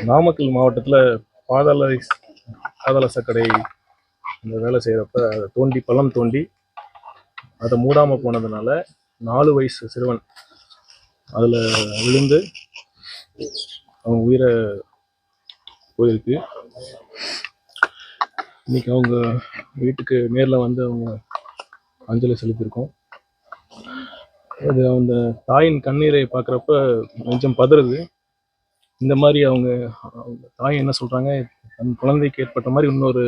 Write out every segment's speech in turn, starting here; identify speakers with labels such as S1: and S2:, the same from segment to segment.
S1: நாமக்கல் மாவட்டத்தில் பாதாள பாதாள சாக்கடை இந்த வேலை செய்கிறப்ப அதை தோண்டி பள்ளம் தோண்டி அதை மூடாமல் போனதுனால 4 வயசு சிறுவன் அதில் விழுந்து அவங்க உயிரை போயிருக்கு. இன்னைக்கு அவங்க வீட்டுக்கு நேரில் வந்து அவங்க அஞ்சலி செலுத்தியிருக்கோம். அது அந்த தாயின் கண்ணீரை பார்க்குறப்ப கொஞ்சம் பதறுது. இந்த மாதிரி அவங்க தாய் என்ன சொல்கிறாங்க, தன் குழந்தைக்கு ஏற்பட்ட மாதிரி இன்னொரு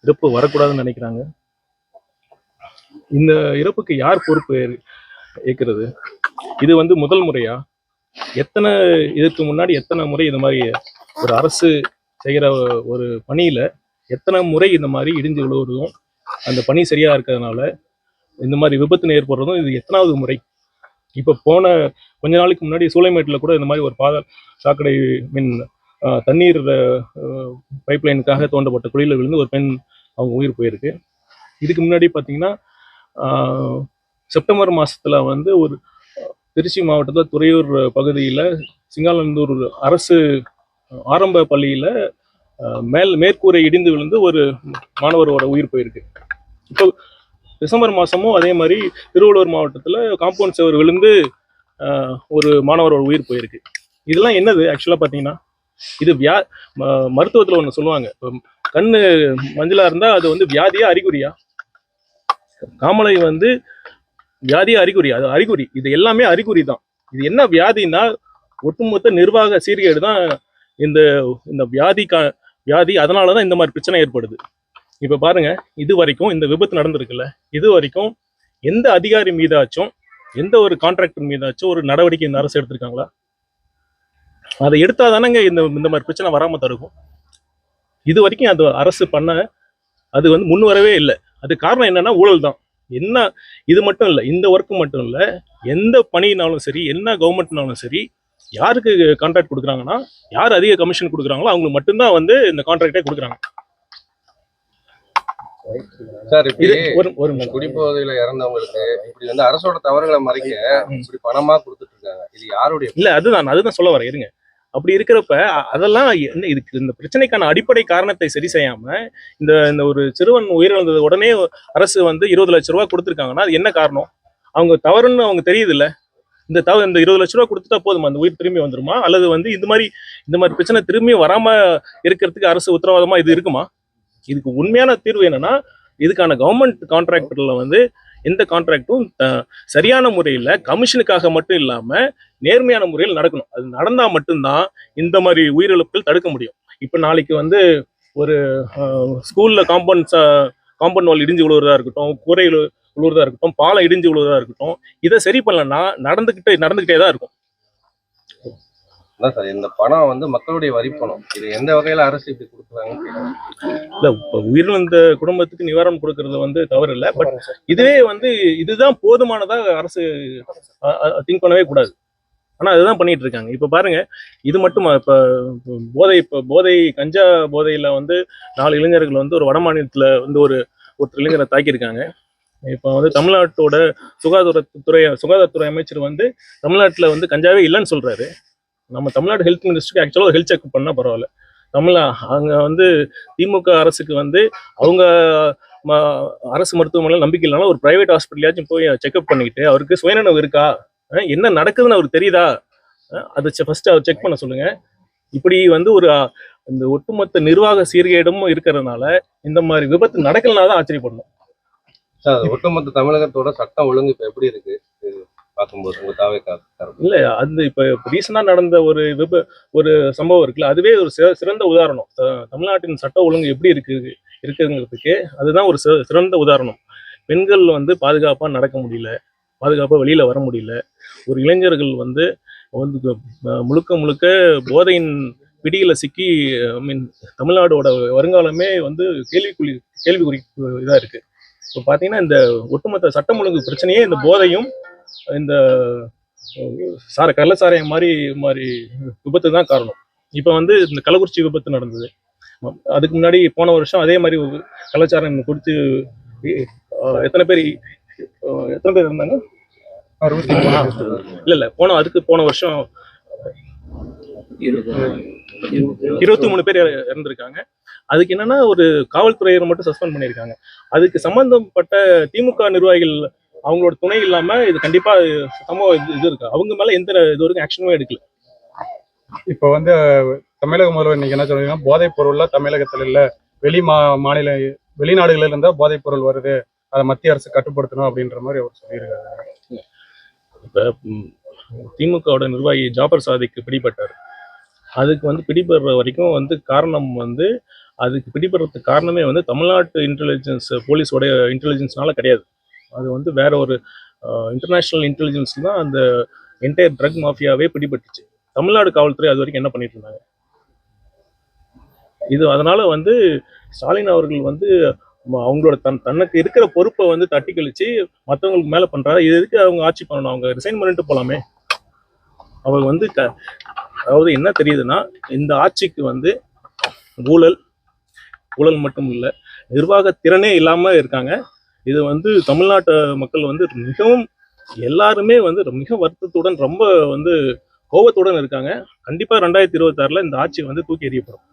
S1: இறப்பு வரக்கூடாதுன்னு நினைக்கிறாங்க. இந்த இறப்புக்கு யார் பொறுப்பு ஏற்கிறது? இது வந்து முதல் முறையா? இதுக்கு முன்னாடி எத்தனை முறை இந்த மாதிரி ஒரு அரசு செய்கிற ஒரு பணியில் எத்தனை முறை இந்த மாதிரி இடிஞ்சு விழுவுறதும் அந்த பணி சரியாக இருக்கிறதுனால இந்த மாதிரி விபத்து ஏற்படுறதும் இது எத்தனாவது முறை? இப்போ போன கொஞ்ச நாளைக்கு முன்னாடி சூளைமேட்டில் கூட இந்த மாதிரி ஒரு சாக்கடை தண்ணீர் பைப்லைனுக்காக தோண்டப்பட்ட குழியில் விழுந்து ஒரு பெண் அவங்க உயிர் போயிருக்கு. இதுக்கு முன்னாடி பார்த்தீங்கன்னா செப்டம்பர் மாதத்தில் வந்து ஒரு திருச்சி மாவட்டத்தில் துறையூர் பகுதியில் சிங்காலந்தூர் அரசு ஆரம்ப பள்ளியில் மேற்கூரை இடிந்து விழுந்து ஒரு மாணவரோட உயிர் போயிருக்கு. இப்போ டிசம்பர் மாதமும் அதே மாதிரி திருவள்ளூர் மாவட்டத்தில் காம்பவுண்ட் சுவர் விழுந்து ஒரு மாணவரோட உயிர் போயிருக்கு. இதெல்லாம் என்னது ஆக்சுவலாக பார்த்தீங்கன்னா, இது மருத்துவத்தில் ஒன்று சொல்லுவாங்க, கண்ணு மஞ்சளாக இருந்தால் அது வந்து வியாதியா அறிகுறியா? காமலை வந்து வியாதியா அறிகுறி? அது அறிகுறி. இது எல்லாமே அறிகுறி தான். இது என்ன வியாதின்னா ஒட்டுமொத்த நிர்வாக சீர்கேடு தான் இந்த வியாதி. அதனால தான் இந்த மாதிரி பிரச்சனை ஏற்படுது. இப்போ பாருங்க, இது வரைக்கும் இந்த விபத்து நடந்திருக்குல்ல, இது வரைக்கும் எந்த அதிகாரி மீதாச்சும் எந்த ஒரு கான்ட்ராக்டர் மீதாச்சும் ஒரு நடவடிக்கை இந்த அரசு எடுத்திருக்காங்களா? அதை எடுத்தா தானங்க இந்த மாதிரி பிரச்சனை வராம தருக்கும். இது வரைக்கும் அது அரசு பண்ண அது வந்து முன் வரவே இல்லை. அது காரணம் என்னன்னா ஊழல் தான். என்ன இது மட்டும் இல்லை, இந்த ஒர்க்கு மட்டும் இல்லை, எந்த பணினாலும் சரி, என்ன கவர்மெண்ட்னாலும் சரி, யாருக்கு கான்ட்ராக்ட் கொடுக்குறாங்கன்னா, யார் அதிக கமிஷன் கொடுக்குறாங்களோ அவங்களுக்கு மட்டும்தான் வந்து இந்த கான்ட்ராக்டே கொடுக்குறாங்க.
S2: சார், ஒரு குடிபோதையில இறந்தவங்களுக்கு இப்படி வந்து அரசோட தவறுகளை மறைக்க இப்படி பணமா கொடுத்துட்டு இருக்காங்க. இது யாருடைய
S1: இல்ல? அதுதான் சொல்ல வரேன், இருங்க. அப்படி இருக்கிறப்ப அதெல்லாம் என்ன, இதுக்கு இந்த பிரச்சனைக்கான அடிப்படை காரணத்தை சரி செய்யாம இந்த ஒரு சிறுவன் உயிரிழந்தது உடனே அரசு வந்து 20 லட்சம் ரூபாய் கொடுத்துருக்காங்கன்னா அது என்ன காரணம்? அவங்க தவறுன்னு அவங்க தெரியுது இல்ல? இந்த 20 லட்ச ரூபா கொடுத்துட்டா போதுமா அந்த உயிர் திரும்பி வந்துருமா? அல்லது வந்து இந்த மாதிரி பிரச்சனை திரும்பி வராம இருக்கிறதுக்கு அரசு உத்தரவாதமா இது இருக்குமா? இதுக்கு உண்மையான தீர்வு என்னன்னா, இதுக்கான கவர்மெண்ட் கான்ட்ராக்டர்ல வந்து எந்த கான்ட்ராக்டும் சரியான முறையில் கமிஷனுக்காக மட்டும் இல்லாம நேர்மையான முறையில் நடக்கணும். அது நடந்தா மட்டும்தான் இந்த மாதிரி உயிரிழப்புகள் தடுக்க முடியும். இப்ப நாளைக்கு வந்து ஒரு ஸ்கூல்ல காம்பவுண்ட் வால் இடிஞ்சு விழுவுறதா இருக்கட்டும், கூரை விழுவுறதா இருக்கட்டும், பாலம் இடிஞ்சு விழுவுறதா இருக்கட்டும், இதை சரி பண்ணலன்னா நடந்துகிட்டே தான் இருக்கும்.
S2: சார், இந்த பணம் வந்து மக்களுடைய வரி பணம். இது எந்த வகையில அரசு இப்படி கொடுக்குறாங்க?
S1: இல்ல, இப்ப உயிரிழந்த குடும்பத்துக்கு நிவாரணம் கொடுக்கறது வந்து தவறு இல்லை. பட் இதுவே வந்து இதுதான் போதுமானதா அரசு திங்க் பண்ணவே கூடாது. ஆனா அதுதான் பண்ணிட்டு இருக்காங்க. இப்ப பாருங்க, இது மட்டுமா, இப்ப போதை கஞ்சா போதையில வந்து 4 இளைஞர்கள் வந்து ஒரு வட மாநிலத்துல வந்து ஒருத்தர் இளைஞரை தாக்கியிருக்காங்க. இப்போ வந்து தமிழ்நாட்டோட சுகாதாரத்துறை அமைச்சர் வந்து தமிழ்நாட்டுல வந்து கஞ்சாவே இல்லைன்னு சொல்றாரு. நம்ம தமிழ்நாடு ஹெல்த் மினிஸ்டருக்கு ஆக்சுவலாக ஹெல்த் செக்அப் பண்ணால் பரவாயில்ல. அங்கே வந்து திமுக அரசுக்கு வந்து அவங்க அரசு மருத்துவமனையில் நம்பிக்கை இல்லைனாலும் ஒரு பிரைவேட் ஹாஸ்பிட்டலையாச்சும் போய் செக்அப் பண்ணிக்கிட்டு அவருக்கு சுயநனவு இருக்கா, என்ன நடக்குதுன்னு அவருக்கு தெரியுதா, அதை ஃபர்ஸ்ட் அவர் செக் பண்ண சொல்லுங்க. இப்படி வந்து இந்த ஒட்டுமொத்த நிர்வாக சீர்கேடும் இருக்கிறதுனால இந்த மாதிரி விபத்து நடக்கலனா தான் ஆச்சரியப்படணும்.
S2: ஒட்டுமொத்த தமிழகத்தோட சட்டம் ஒழுங்கு இப்போ எப்படி இருக்கு பார்க்கும்போது உங்க
S1: இல்ல, அது இப்ப ரீசனா நடந்த ஒரு சம்பவம் இருக்குல்ல, அதுவே ஒரு சிறந்த உதாரணம். தமிழ்நாட்டின் சட்ட ஒழுங்கு எப்படி இருக்குங்கிறதுக்கு அதுதான் ஒரு சிறந்த உதாரணம். பெண்கள் வந்து பாதுகாப்பா நடக்க முடியல, பாதுகாப்பா வெளியில வர முடியல. ஒரு இளைஞர்கள் வந்து முழுக்க போதையின் பிடியில சிக்கி தமிழ்நாடோட வருங்காலமே வந்து கேள்விக்குறி இதா இருக்கு. இப்போ பாத்தீங்கன்னா இந்த ஒட்டுமொத்த சட்டம் ஒழுங்கு பிரச்சனையே இந்த போதையும் இந்த கள்ளச்சாராயம் மாதிரி விபத்து தான் காரணம். இப்போ வந்து இந்த கள்ளக்குறிச்சி விபத்து நடந்தது. அதுக்கு முன்னாடி போன வருஷம் அதே மாதிரி கள்ளச்சாராயம் குடித்து எத்தனை பேர் இருந்தாங்க? இல்ல போன வருஷம் 23 பேர் இறந்திருக்காங்க. அதுக்கு என்னன்னா ஒரு காவல்துறையினர் மட்டும் சஸ்பெண்ட் பண்ணியிருக்காங்க. அதுக்கு சம்பந்தப்பட்ட திமுக நிர்வாகிகள் அவங்களோட துணை இல்லாம இது கண்டிப்பா சம்பவம் இது இருக்கு. அவங்க மேல எந்த இது வரைக்கும் ஆக்ஷனுமே எடுக்கல.
S3: இப்போ வந்து தமிழக முதல்வர் இன்னைக்கு என்ன சொல்றீங்கன்னா, போதைப் பொருள்ல தமிழகத்துல இல்ல, மாநில வெளிநாடுகள்ல இருந்தா போதைப் பொருள் வருது, அதை மத்திய அரசு கட்டுப்படுத்தணும் அப்படின்ற மாதிரி அவர் சொல்லியிருக்காரு.
S1: இப்ப திமுகவோட நிர்வாகி ஜாபர் சாதிக்கு பிடிபட்டார். அதுக்கு வந்து பிடிபடுற வரைக்கும் வந்து காரணம் வந்து அதுக்கு பிடிபடுறதுக்கு காரணமே வந்து தமிழ்நாட்டு இன்டெலிஜென்ஸ் போலீஸோட இன்டெலிஜென்ஸ்னால கிடையாது. அது வந்து வேற ஒரு இன்டர்நேஷனல் இன்டெலிஜென்ஸ் தான் அந்த என்டையர் ட்ரக் மாஃபியாவே பிடிபட்டுச்சு. தமிழ்நாடு காவல்துறை அது வரைக்கும் என்ன பண்ணிட்டு இருந்தாங்க? இது அதனால வந்து ஸ்டாலின் அவர்கள் வந்து அவங்களோட தனக்கு இருக்கிற பொறுப்பை வந்து தட்டி கழிச்சு மற்றவங்களுக்கு மேல பண்றாரு. இது எதுக்கு அவங்க ஆட்சி பண்ணணும்? அவங்க ரிசைன் பண்ணிட்டு போலாமே. அவங்க வந்து அதாவது என்ன தெரியுதுன்னா, இந்த ஆட்சிக்கு வந்து ஊழல் மட்டும் இல்லை, நிர்வாக திறனே இல்லாம இருக்காங்க. இது வந்து தமிழ்நாட்டு மக்கள் வந்து மிகவும் எல்லாருமே வந்து மிக வருத்தத்துடன் ரொம்ப வந்து கோபத்துடன் இருக்காங்க. கண்டிப்பா 2026ல இந்த ஆட்சி வந்து தூக்கி எறியப்படும்.